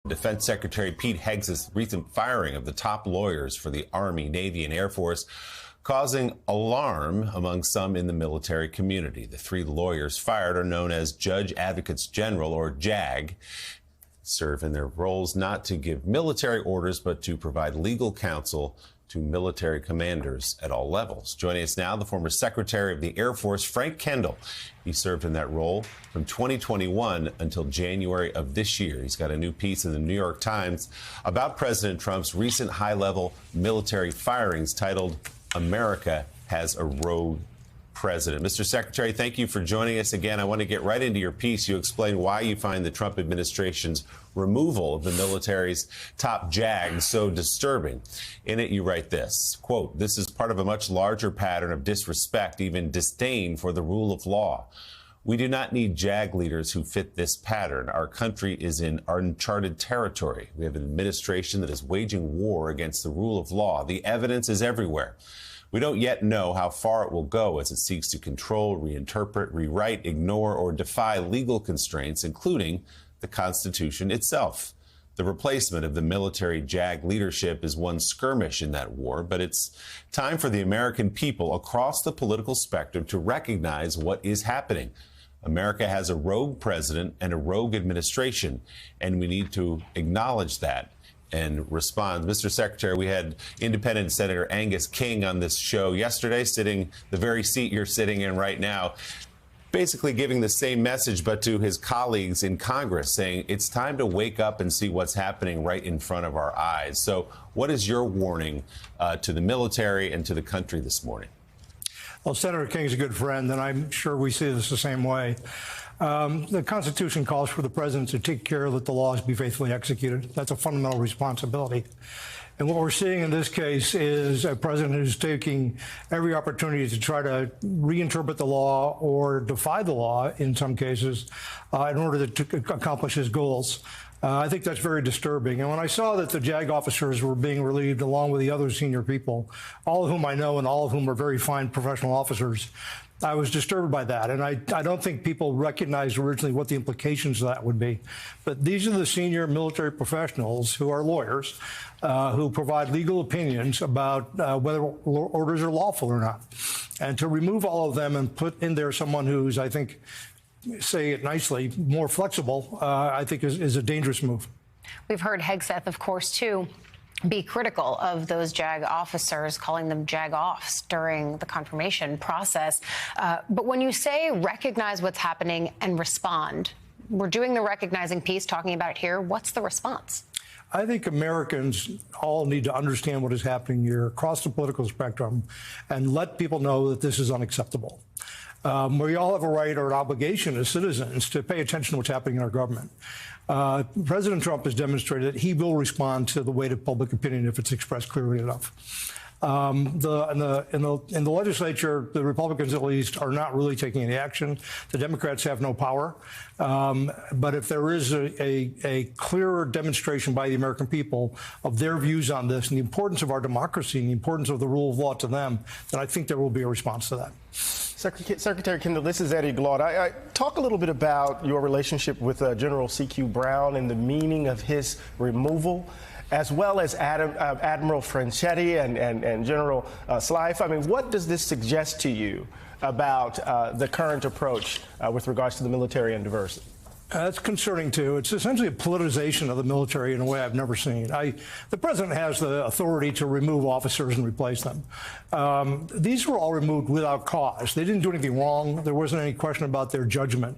Defense Secretary Pete Hegseth's recent firing of the top lawyers for the Army, Navy, and Air Force causing alarm among some in the military community. The three lawyers fired are known as Judge Advocates General, or JAG, serve in their roles not to give military orders, but to provide legal counsel to military commanders at all levels. Joining us now, the former Secretary of the Air Force, Frank Kendall. He served in that role from 2021 until January of this year. He's got a new piece in the New York Times about President Trump's recent high-level military firings titled, "America Has a Rogue President." Mr. Secretary, thank you for joining us again. I want to get right into your piece. You explain why you find the Trump administration's removal of the military's top JAG so disturbing. In it, you write this, quote, "This is part of a much larger pattern of disrespect, even disdain for the rule of law. We do not need JAG leaders who fit this pattern. Our country is in uncharted territory. We have an administration that is waging war against the rule of law. The evidence is everywhere. We don't yet know how far it will go as it seeks to control, reinterpret, rewrite, ignore, or defy legal constraints, including the Constitution itself. The replacement of the military JAG leadership is one skirmish in that war, but it's time for the American people across the political spectrum to recognize what is happening. America has a rogue president and a rogue administration, and we need to acknowledge that and respond." Mr. Secretary, we had Independent Senator Angus King on this show yesterday, sitting the very seat you're sitting in right now, basically giving the same message, but to his colleagues in Congress, saying it's time to wake up and see what's happening right in front of our eyes. So what is your warning to the military and to the country this morning? Well, Senator King's a good friend, and I'm sure we see this the same way. The Constitution calls for the president to take care that the laws be faithfully executed. That's a fundamental responsibility. And what we're seeing in this case is a president who's taking every opportunity to try to reinterpret the law or defy the law in some cases in order to accomplish his goals. I think that's very disturbing. And when I saw that the JAG officers were being relieved along with the other senior people, all of whom I know and all of whom are very fine professional officers, I was disturbed by that. And I don't think people recognized originally what the implications of that would be. But these are the senior military professionals who are lawyers, who provide legal opinions about whether orders are lawful or not. And to remove all of them and put in there someone who's, I think, say it nicely, more flexible, I think is a dangerous move. We've heard Hegseth, of course, too, be critical of those JAG officers, calling them JAG-offs during the confirmation process. But when you say recognize what's happening and respond, we're doing the recognizing piece, talking about it here. What's the response? I think Americans all need to understand what is happening here across the political spectrum and let people know that this is unacceptable. We all have a right or an obligation as citizens to pay attention to what's happening in our government. President Trump has demonstrated that he will respond to the weight of public opinion if it's expressed clearly enough. In the legislature, the Republicans, at least, are not really taking any action. The Democrats have no power. But if there is a clearer demonstration by the American people of their views on this and the importance of our democracy and the importance of the rule of law to them, then I think there will be a response to that. Secretary Kendall, this is Eddie Glaude. I talk a little bit about your relationship with General C.Q. Brown and the meaning of his removal, as well as Admiral Franchetti and General Slife. I mean, what does this suggest to you about the current approach with regards to the military and diversity? That's concerning, too. It's essentially a politicization of the military in a way I've never seen. The president has the authority to remove officers and replace them. These were all removed without cause. They didn't do anything wrong. There wasn't any question about their judgment.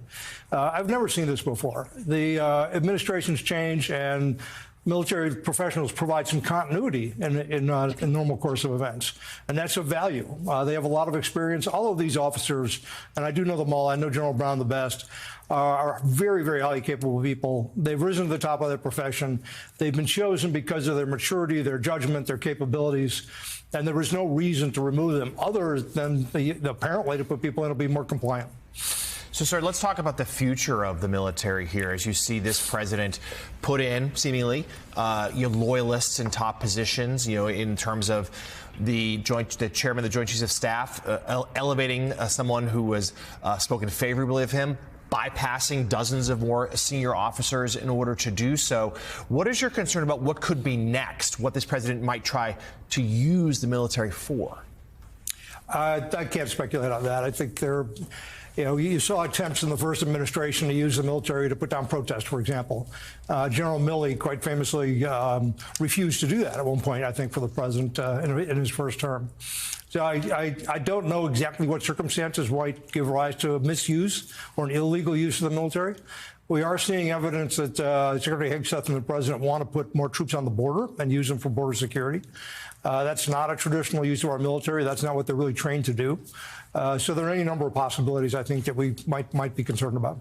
I've never seen this before. The administration's changed, and military professionals provide some continuity in normal course of events, and that's of value. They have a lot of experience. All of these officers, and I do know them all, I know General Brown the best, are very, very highly capable people. They've risen to the top of their profession. They've been chosen because of their maturity, their judgment, their capabilities, and there is no reason to remove them other than the apparent way to put people in will be more compliant. So, sir, let's talk about the future of the military here as you see this president put in, seemingly, loyalists in top positions, in terms of the chairman of the Joint Chiefs of Staff, elevating someone who was spoken favorably of him, bypassing dozens of more senior officers in order to do so. What is your concern about what could be next, what this president might try to use the military for? I can't speculate on that. I think you saw attempts in the first administration to use the military to put down protests, for example. General Milley quite famously refused to do that at one point, I think, for the president in his first term. So I don't know exactly what circumstances might give rise to a misuse or an illegal use of the military. We are seeing evidence that Secretary Hegseth and the president want to put more troops on the border and use them for border security. That's not a traditional use of our military. That's not what they're really trained to do. So there are any number of possibilities, I think, that we might be concerned about.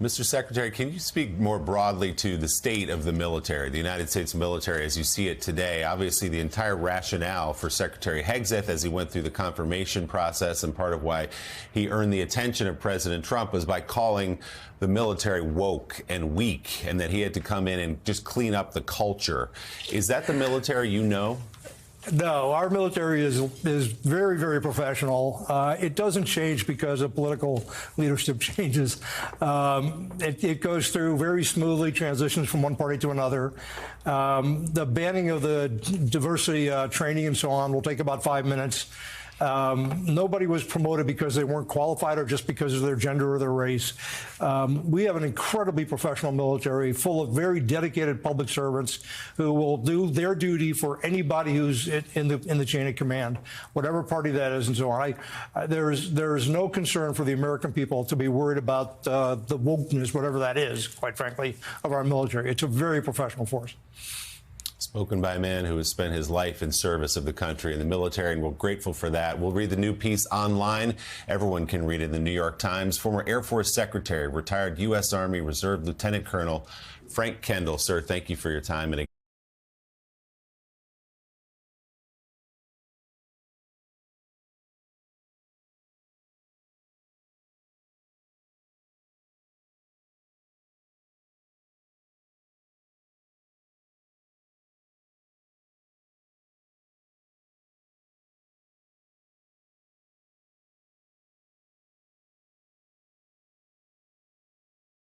Mr. Secretary, can you speak more broadly to the state of the military, the United States military as you see it today? Obviously, the entire rationale for Secretary Hegseth as he went through the confirmation process, and part of why he earned the attention of President Trump, was by calling the military woke and weak, and that he had to come in and just clean up the culture. Is that the military you know? No, our military is very, very professional. It doesn't change because of political leadership changes. It goes through very smoothly, transitions from one party to another. The banning of the diversity training and so on will take about 5 minutes. Nobody was promoted because they weren't qualified or just because of their gender or their race. We have an incredibly professional military full of very dedicated public servants who will do their duty for anybody who's in the chain of command, whatever party that is and so on. There is no concern for the American people to be worried about the wokeness, whatever that is, quite frankly, of our military. It's a very professional force. Spoken by a man who has spent his life in service of the country and the military, and we're grateful for that. We'll read the new piece online. Everyone can read it in the New York Times. Former Air Force Secretary, retired U.S. Army Reserve Lieutenant Colonel Frank Kendall. Sir, thank you for your time. And